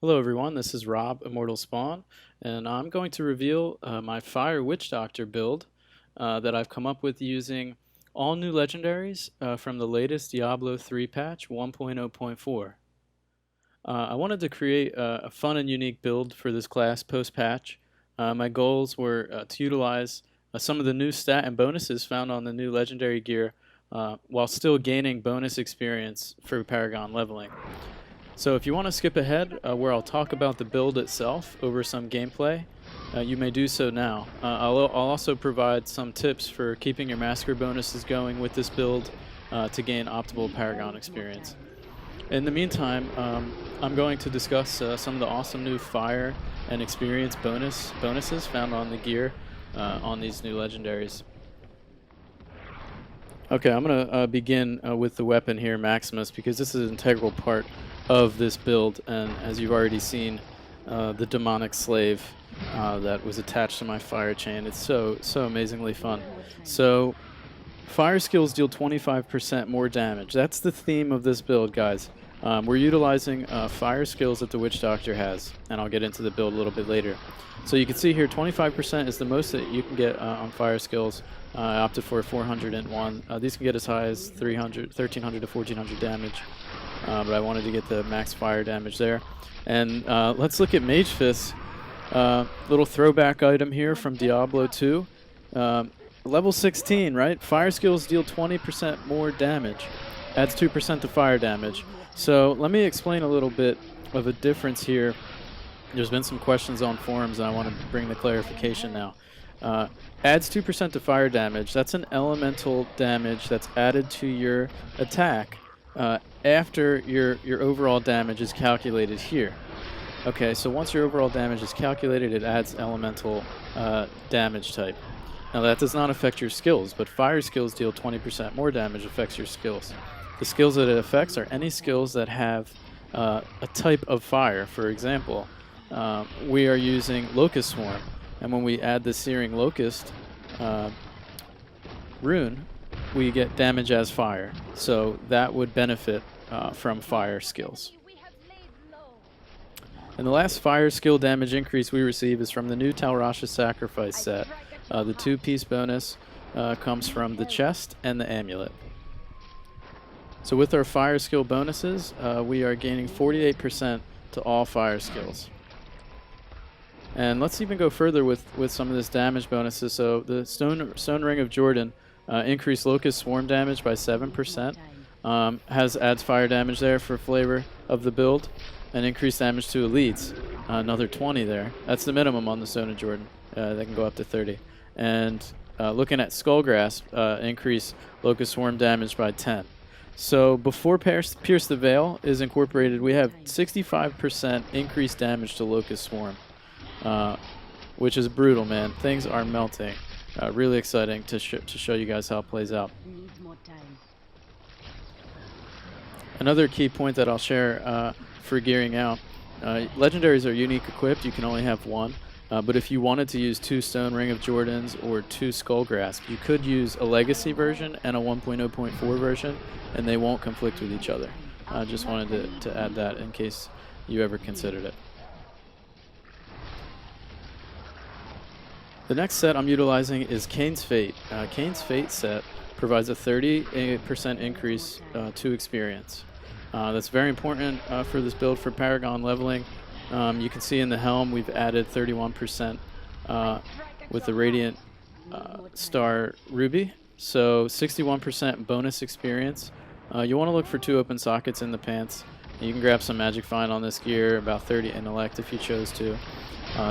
Hello everyone, this is Rob, Immortal Spawn, and I'm going to reveal my Fire Witch Doctor build that I've come up with using all new legendaries from the latest Diablo 3 patch 1.0.4. I wanted to create a fun and unique build for this class post-patch. My goals were to utilize some of the new stat and bonuses found on the new legendary gear while still gaining bonus experience for Paragon leveling. So if you want to skip ahead where I'll talk about the build itself over some gameplay, you may do so now. I'll also provide some tips for keeping your massacre bonuses going with this build to gain optimal Paragon experience. In the meantime, I'm going to discuss some of the awesome new fire and experience bonuses found on the gear on these new legendaries. Okay, I'm going to begin with the weapon here, Maximus, because this is an integral part of this build, and as you've already seen, the demonic slave that was attached to my fire chain. It's so amazingly fun. So fire skills deal 25% more damage. That's the theme of this build, guys. We're utilizing fire skills that the Witch Doctor has, and I'll get into the build a little bit later. So you can see here 25% is the most that you can get on fire skills. I opted for 401. These can get as high as 1300 to 1400 damage, but I wanted to get the max fire damage there. And let's look at Mage Fist. Little throwback item here from Diablo 2. Level 16, right? Fire skills deal 20% more damage. Adds 2% to fire damage. So let me explain a little bit of a difference here. There's been some questions on forums, and I want to bring the clarification now. Adds 2% to fire damage. That's an elemental damage that's added to your attack after your overall damage is calculated here. Okay, so once your overall damage is calculated, it adds elemental damage type. Now that does not affect your skills, but fire skills deal 20% more damage, affects your skills. The skills that it affects are any skills that have a type of fire. For example, we are using Locust Swarm, and when we add the Searing Locust rune, we get damage as fire. So that would benefit from fire skills. And the last fire skill damage increase we receive is from the new Talrasha Sacrifice set. The 2-piece bonus comes from the chest and the amulet. So with our fire skill bonuses, we are gaining 48% to all fire skills. And let's even go further with some of this damage bonuses. So the Stone Ring of Jordan increased Locust Swarm damage by 7%. Adds fire damage there for flavor of the build. And increased damage to elites, another 20 there. That's the minimum on the Stone of Jordan. They can go up to 30. And looking at Skullgrasp, increase Locust Swarm damage by 10. So before Pierce the Veil is incorporated, we have 65% increased damage to Locust Swarm, which is brutal, man. Things are melting. Really exciting to show you guys how it plays out. Another key point that I'll share for gearing out, legendaries are unique equipped. You can only have one. But if you wanted to use 2 Stone Ring of Jordans or 2 Skullgrasp, you could use a Legacy version and a 1.0.4 version, and they won't conflict with each other. I just wanted to add that in case you ever considered it. The next set I'm utilizing is Kane's Fate. Kane's Fate set provides a 30% increase to experience. That's very important for this build for Paragon leveling. You can see in the helm we've added 31% with the Radiant Star Ruby, so 61% bonus experience. You want to look for 2 open sockets in the pants. You can grab some Magic Find on this gear, about 30 intellect if you chose to.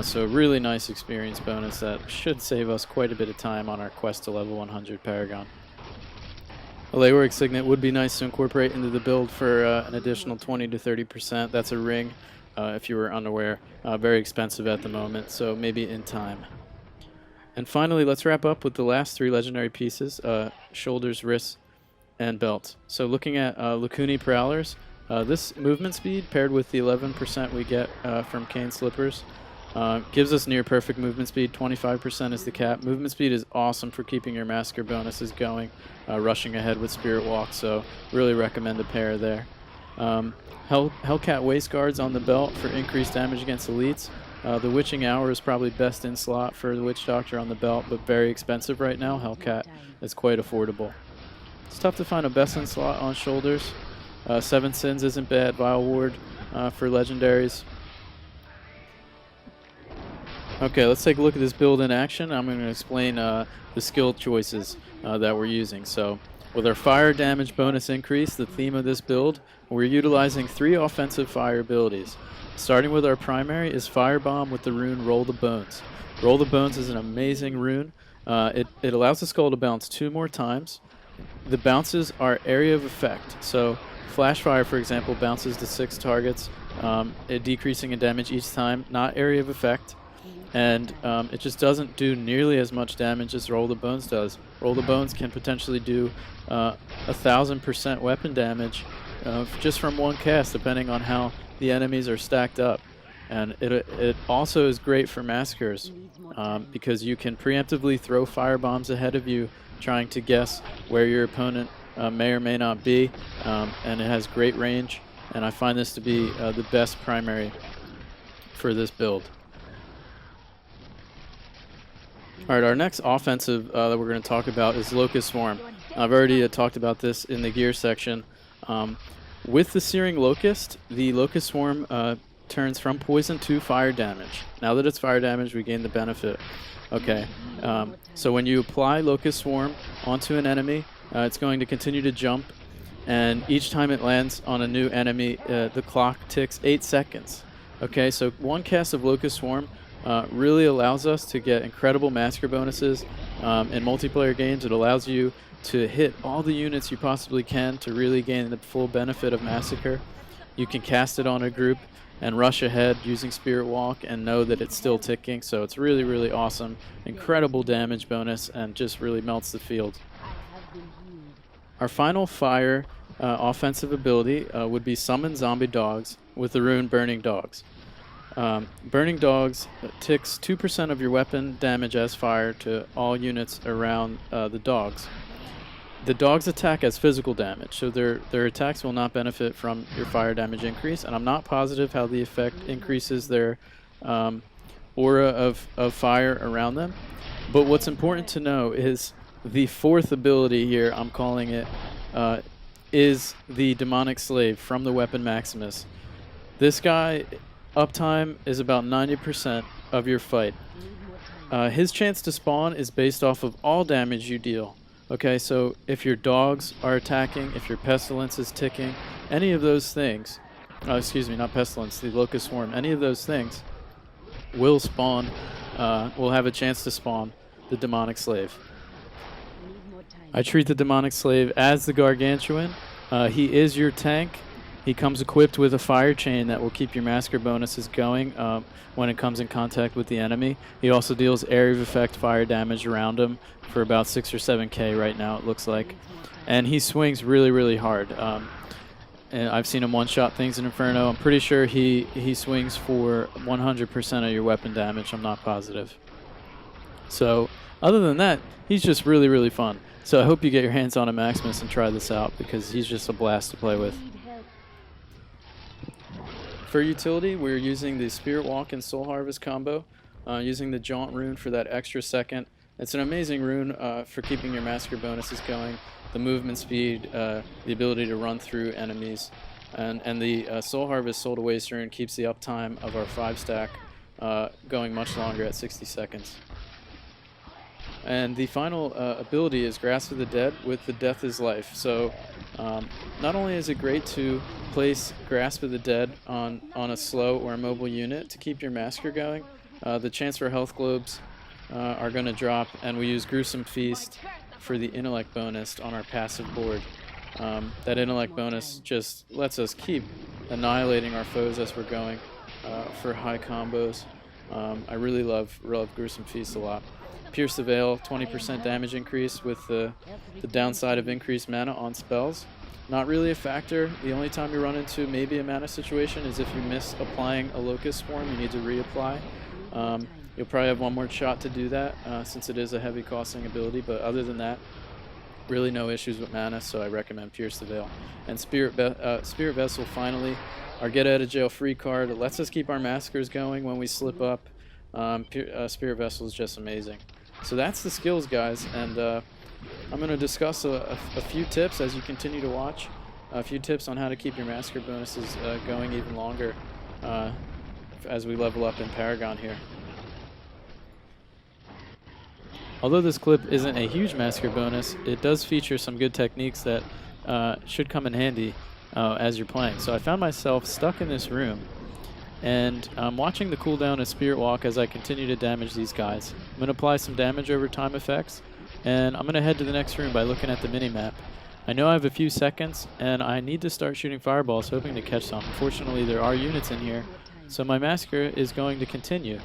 So really nice experience bonus that should save us quite a bit of time on our quest to level 100 Paragon. A Leoric Signet would be nice to incorporate into the build for an additional 20 to 30%. That's a ring. If you were unaware, very expensive at the moment, so maybe in time. And finally, let's wrap up with the last 3 legendary pieces, shoulders, wrists, and belt. So looking at Lacuni Prowlers, this movement speed paired with the 11% we get from Cane Slippers gives us near perfect movement speed. 25% is the cap. Movement speed is awesome for keeping your massacre bonuses going, rushing ahead with Spirit Walk, so really recommend a pair there. Hellcat waist guards on the belt for increased damage against elites. The Witching Hour is probably best in slot for the Witch Doctor on the belt, but very expensive right now. Hellcat is quite affordable. It's tough to find a best in slot on shoulders. Seven Sins isn't bad. Vile Ward for legendaries. Okay, let's take a look at this build in action. I'm going to explain the skill choices that we're using. So, with our fire damage bonus increase, the theme of this build, we're utilizing 3 offensive fire abilities. Starting with our primary is Firebomb with the rune Roll the Bones. Roll the Bones is an amazing rune. It allows the skull to bounce 2 more times. The bounces are area of effect. So, Flash Fire, for example, bounces to 6 targets, decreasing in damage each time, not area of effect. And it just doesn't do nearly as much damage as Roll the Bones does. Roll the Bones can potentially do 1,000% weapon damage just from one cast, depending on how the enemies are stacked up. And it also is great for massacres because you can preemptively throw fire bombs ahead of you, trying to guess where your opponent may or may not be, and it has great range. And I find this to be the best primary for this build. Alright, our next offensive that we're going to talk about is Locust Swarm. I've already talked about this in the gear section. With the Searing Locust, the Locust Swarm turns from poison to fire damage. Now that it's fire damage, we gain the benefit. Okay, so when you apply Locust Swarm onto an enemy, it's going to continue to jump, and each time it lands on a new enemy, the clock ticks 8 seconds. Okay, so one cast of Locust Swarm really allows us to get incredible massacre bonuses. In multiplayer games, it allows you to hit all the units you possibly can to really gain the full benefit of massacre. You can cast it on a group and rush ahead using Spirit Walk and know that it's still ticking, so it's really, really awesome. Incredible damage bonus and just really melts the field. Our final fire offensive ability would be Summon Zombie Dogs with the rune Burning Dogs. Burning Dogs ticks 2% of your weapon damage as fire to all units around the dogs. The dogs attack as physical damage, so their attacks will not benefit from your fire damage increase, and I'm not positive how the effect increases their aura of fire around them. But what's important to know is the 4th ability here, I'm calling it, is the Demonic Slave from the weapon Maximus. This guy, uptime is about 90% of your fight. His chance to spawn is based off of all damage you deal. Okay, so if your dogs are attacking, if your Pestilence is ticking, any of those things, excuse me, not Pestilence, the Locust Swarm, any of those things will spawn, will have a chance to spawn the Demonic Slave. I treat the Demonic Slave as the Gargantuan. He is your tank. He comes equipped with a fire chain that will keep your massacre bonuses going when it comes in contact with the enemy. He also deals area of effect fire damage around him for about 6 or 7k right now, it looks like. And he swings really, really hard. And I've seen him one-shot things in Inferno. I'm pretty sure he swings for 100% of your weapon damage. I'm not positive. So other than that, he's just really, really fun. So I hope you get your hands on a Maximus and try this out, because he's just a blast to play with. For utility, we're using the Spirit Walk and Soul Harvest combo, using the Jaunt rune for that extra second. It's an amazing rune for keeping your massacre bonuses going, the movement speed, the ability to run through enemies, and the Soul Harvest Soul to Waste rune keeps the uptime of our 5-stack going much longer at 60 seconds. And the final ability is Grasp of the Dead with the Death is Life. So not only is it great to place Grasp of the Dead on a slow or a mobile unit to keep your massacre going, the chance for health globes are going to drop, and we use Gruesome Feast for the intellect bonus on our passive board. That intellect bonus just lets us keep annihilating our foes as we're going for high combos. I really love Gruesome Feast a lot. Pierce the Veil, 20% damage increase with the downside of increased mana on spells. Not really a factor. The only time you run into maybe a mana situation is if you miss applying a Locust Swarm, you need to reapply. You'll probably have one more shot to do that since it is a heavy costing ability, but other than that, Really no issues with mana, so I recommend Pierce the Veil. And Spirit Vessel finally, our get out of jail free card. It lets us keep our massacres going when we slip up. Spirit Vessel is just amazing. So that's the skills, guys, and I'm going to discuss a few tips as you continue to watch. A few tips on how to keep your massacre bonuses going even longer as we level up in Paragon here. Although this clip isn't a huge massacre bonus, it does feature some good techniques that should come in handy as you're playing. So I found myself stuck in this room, and I'm watching the cooldown of Spirit Walk as I continue to damage these guys. I'm going to apply some damage over time effects, and I'm going to head to the next room by looking at the mini-map. I know I have a few seconds, and I need to start shooting fireballs, hoping to catch some. Unfortunately, there are units in here, so my massacre is going to continue.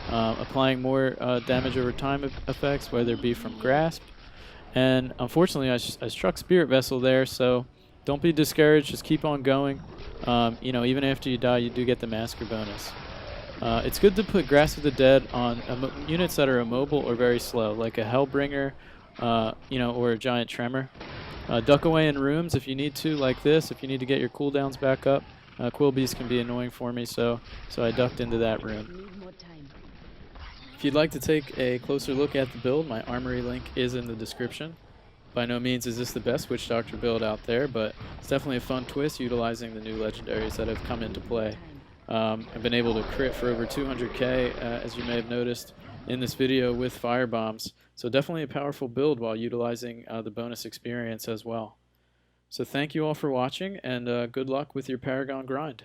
Applying more damage over time effects, whether it be from Grasp. And unfortunately, I struck Spirit Vessel there, so don't be discouraged. Just keep on going. You know, even after you die, you do get the Massacre bonus. It's good to put Grasp of the Dead on units that are immobile or very slow, like a Hellbringer, you know, or a Giant Tremor. Duck away in rooms if you need to, like this, if you need to get your cooldowns back up. Quillbeast can be annoying for me, so I ducked into that room. If you'd like to take a closer look at the build, my Armory link is in the description. By no means is this the best Witch Doctor build out there, but it's definitely a fun twist utilizing the new legendaries that have come into play. I've been able to crit for over 200k, as you may have noticed in this video, with firebombs. So definitely a powerful build while utilizing the bonus experience as well. So thank you all for watching, and good luck with your Paragon grind.